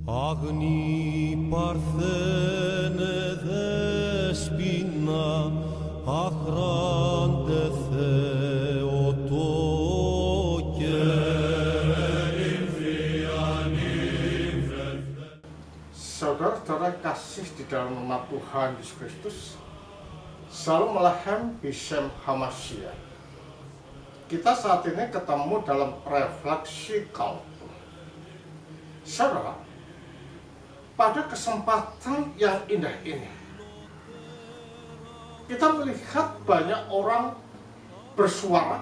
Αγνή Παρθένε δέσποινα, αχράντε Θεοτόκε. Saudara-saudara kasih di dalam nama Tuhan Yesus Kristus, Shalom Aleichem Bishem Hamashiach. Kita saat ini ketemu dalam refleksi kalbu. Saudara, pada kesempatan yang indah ini, kita melihat banyak orang bersuara,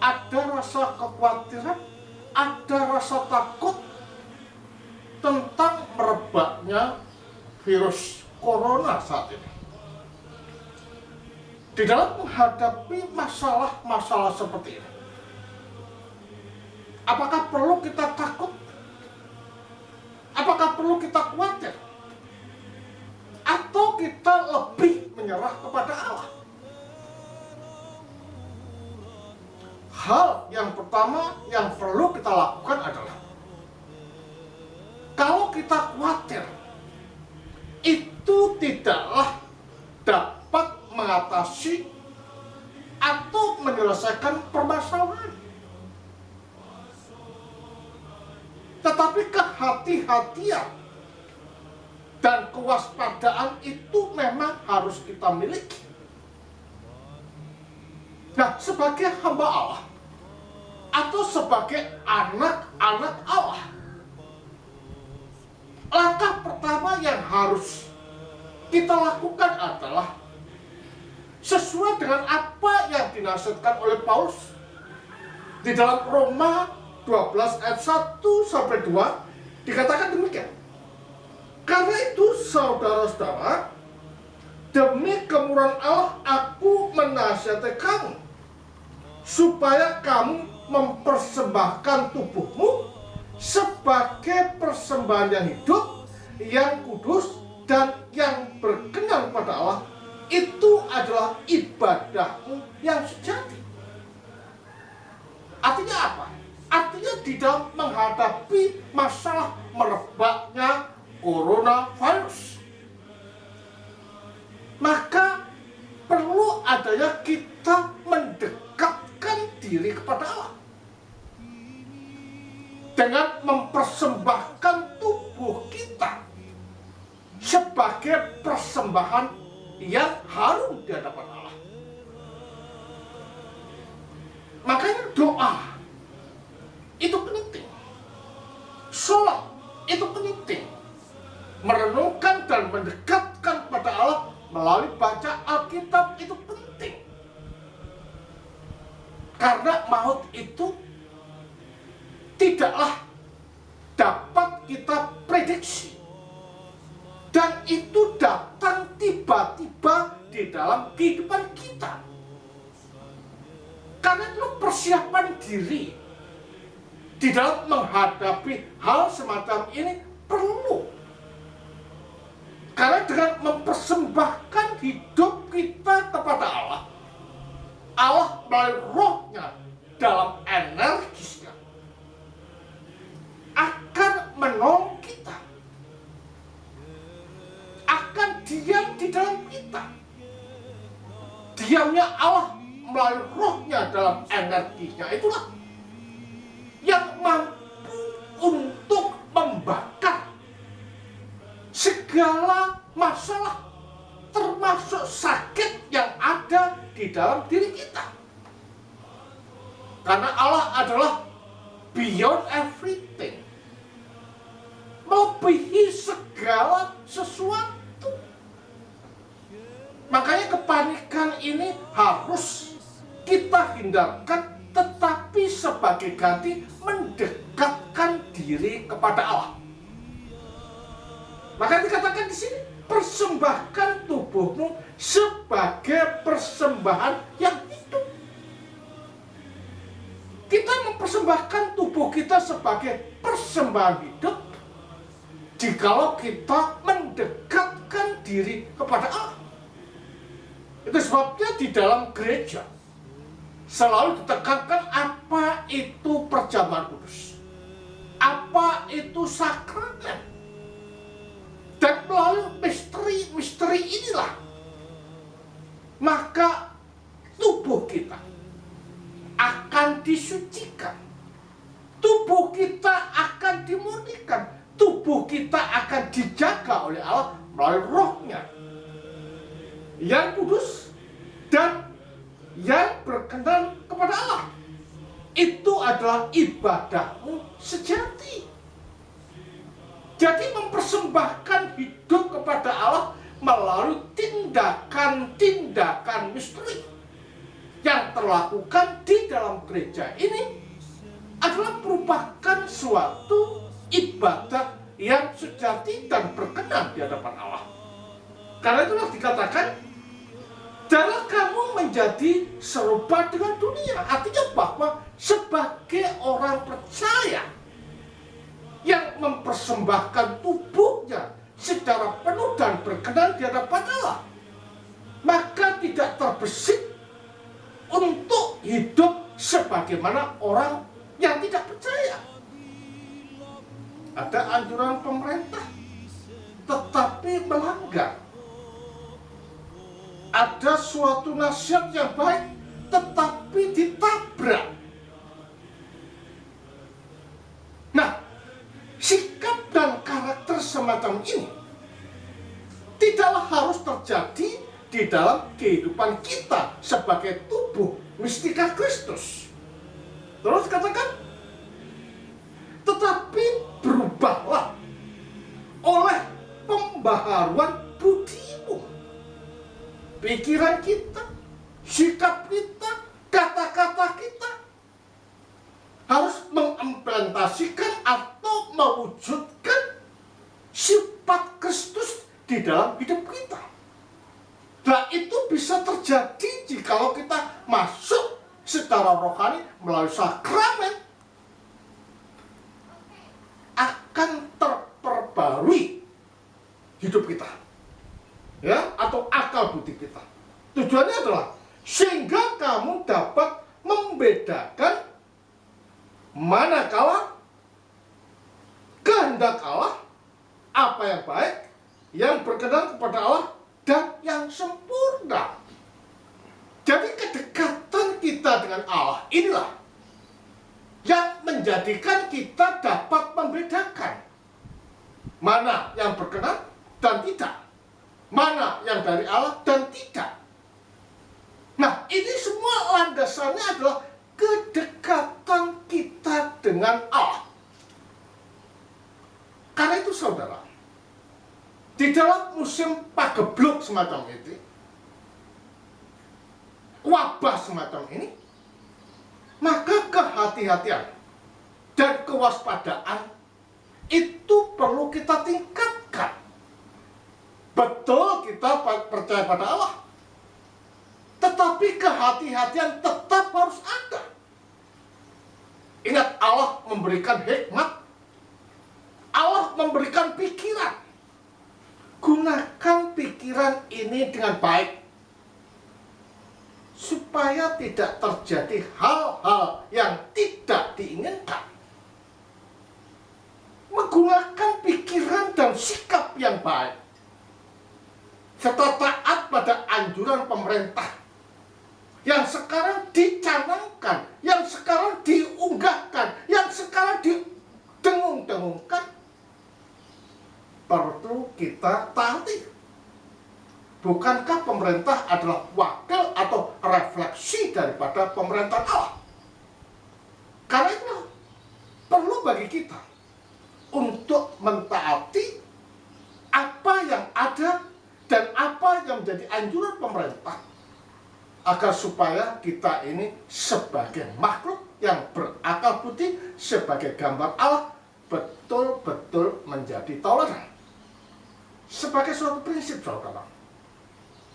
ada rasa kekhawatiran, ada rasa takut tentang merebaknya virus corona saat ini. Di dalam menghadapi masalah-masalah seperti ini, apakah perlu kita takut? Apakah perlu kita khawatir? Atau kita lebih menyerah kepada Allah? Hal yang pertama yang perlu kita lakukan adalah, kalau kita khawatir, itu tidaklah dapat mengatasi atau menyelesaikan permasalahan. Tetapi kehati-hatian dan kewaspadaan itu memang harus kita miliki. Nah, sebagai hamba Allah atau sebagai anak-anak Allah, langkah pertama yang harus kita lakukan adalah sesuai dengan apa yang dinasihatkan oleh Paulus di dalam Roma 12 ayat 1 sampai 2, dikatakan demikian. Karena itu saudara-saudara, demi kemurahan Allah aku menasihati kamu supaya kamu mempersembahkan tubuhmu sebagai persembahan yang hidup, yang kudus, dan yang berkenan pada Allah. Itu adalah ibadahmu yang sejati. Artinya apa? Artinya di dalam menghadapi masalah merebaknya coronavirus, maka perlu adanya kita mendekatkan diri kepada Allah dengan mempersembahkan tubuh kita sebagai persembahan yang harum di hadapan Allah. Makanya doa itu penting, sholat itu penting, merenungkan dan mendekatkan kepada Allah melalui baca Alkitab itu penting. Karena maut itu tidaklah dapat kita prediksi, dan itu datang tiba-tiba di dalam kehidupan kita. Karena itu persiapan diri di dalam menghadapi hal semacam ini perlu. Karena dengan mempersembahkan hidup kita kepada Allah, Allah melalui rohnya dalam energisnya akan menolong kita, akan diam di dalam kita. Diamnya Allah melalui rohnya dalam energinya itulah yang mampu untuk membakar segala masalah, termasuk sakit yang ada di dalam diri kita. Karena Allah adalah beyond everything, melebihi segala sesuatu. Makanya kepanikan ini harus kita hindarkan, tetapi sebagai ganti mendekatkan diri kepada Allah. Maka dikatakan di sini, persembahkan tubuhmu sebagai persembahan yang hidup. Kita mempersembahkan tubuh kita sebagai persembahan hidup jikalau kita mendekatkan diri kepada Allah. Itu sebabnya di dalam gereja selalu ditekankan apa itu perjamuan kudus, apa yaitu sakramen. Dan melalui misteri inilah, maka tubuh kita akan disucikan, tubuh kita akan dimurnikan, tubuh kita akan dijaga oleh Allah melalui rohnya yang kudus dan yang berkenan kepada Allah. Itu adalah ibadahmu sejati. Jadi mempersembahkan hidup kepada Allah melalui tindakan-tindakan misteri yang terlakukan di dalam gereja ini adalah merupakan suatu ibadah yang sejati dan berkenan di hadapan Allah. Karena itulah dikatakan, janganlah kamu menjadi serupa dengan dunia. Artinya bahwa sebagai orang percaya yang mempersembahkan tubuhnya secara penuh dan berkenan di hadapan Allah, maka tidak terbesit untuk hidup sebagaimana orang yang tidak percaya. Ada anjuran pemerintah tetapi melanggar. Ada suatu nasihat yang baik tetapi ditabrak. Nah, sikap dan karakter semacam ini tidaklah harus terjadi di dalam kehidupan kita sebagai tubuh mistika Kristus. Terus katakan, tetapi berubahlah oleh pembaharuan budimu. Pikiran kita, sikap kita, kata-kata kita harus mengimplementasikan atau mewujudkan sifat Kristus di dalam hidup kita. Nah, itu bisa terjadi jikalau kita masuk secara rohani melalui sakramen, akan terperbarui hidup kita, ya, atau akal budi kita. Tujuannya adalah sehingga kamu dapat membedakan manakala kehendak Allah, apa yang baik, yang berkenan kepada Allah, dan yang sempurna. Jadi kedekatan kita dengan Allah inilah yang menjadikan kita dapat membedakan mana yang berkenan dan tidak, mana yang dari Allah dan tidak. Nah, ini semua landasannya adalah kedekatan kita dengan Allah. Karena itu saudara, di dalam musim pagebluk semacam itu, wabah semacam ini, maka kehati-hatian dan kewaspadaan itu perlu kita tingkatkan. Betul kita percaya pada Allah, tetapi kehati-hatian tetap harus ada. Ingat, Allah memberikan hikmat, Allah memberikan pikiran. Gunakan pikiran ini dengan baik, supaya tidak terjadi hal-hal yang tidak diinginkan. Menggunakan pikiran dan sikap yang baik, serta taat pada anjuran pemerintah yang sekarang dicanangkan, yang sekarang diunggahkan, yang sekarang didengung-dengungkan, perlu kita taati. Bukankah pemerintah adalah wakil atau refleksi daripada pemerintahan Allah? Karena itu perlu bagi kita untuk mentaati apa yang ada dan apa yang menjadi anjuran pemerintah, agar supaya kita ini sebagai makhluk yang berakal budi, sebagai gambar Allah, betul-betul menjadi toleran. Sebagai suatu prinsip, saudara,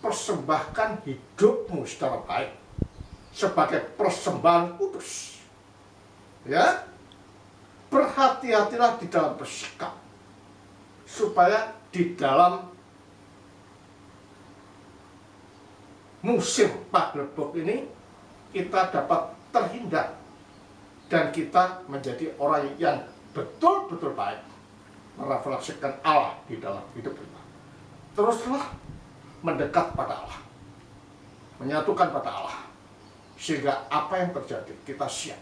persembahkan hidupmu secara baik sebagai persembahan kudus. Ya, berhati-hatilah di dalam bersikap, supaya di dalam musim pagebluk ini kita dapat terhindar dan kita menjadi orang yang betul-betul baik merefleksikan Allah di dalam hidup kita. Teruslah mendekat pada Allah, menyatukan pada Allah, sehingga apa yang terjadi kita siap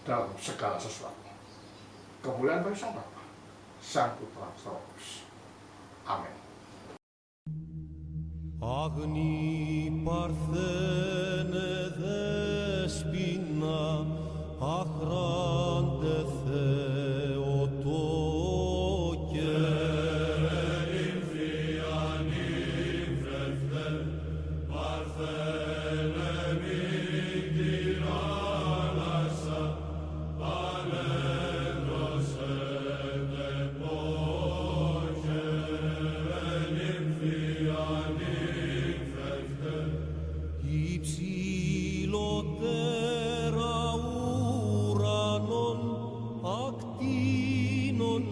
dalam segala sesuatu. Kemuliaan bagi Sang Bapa, Sang Putra, Sang Roh Kudus. Amin. Αγνή παρθένε δεσποινα, αχράντε Θεοτόκε. Υψηλότερα ουρανών ακτίνων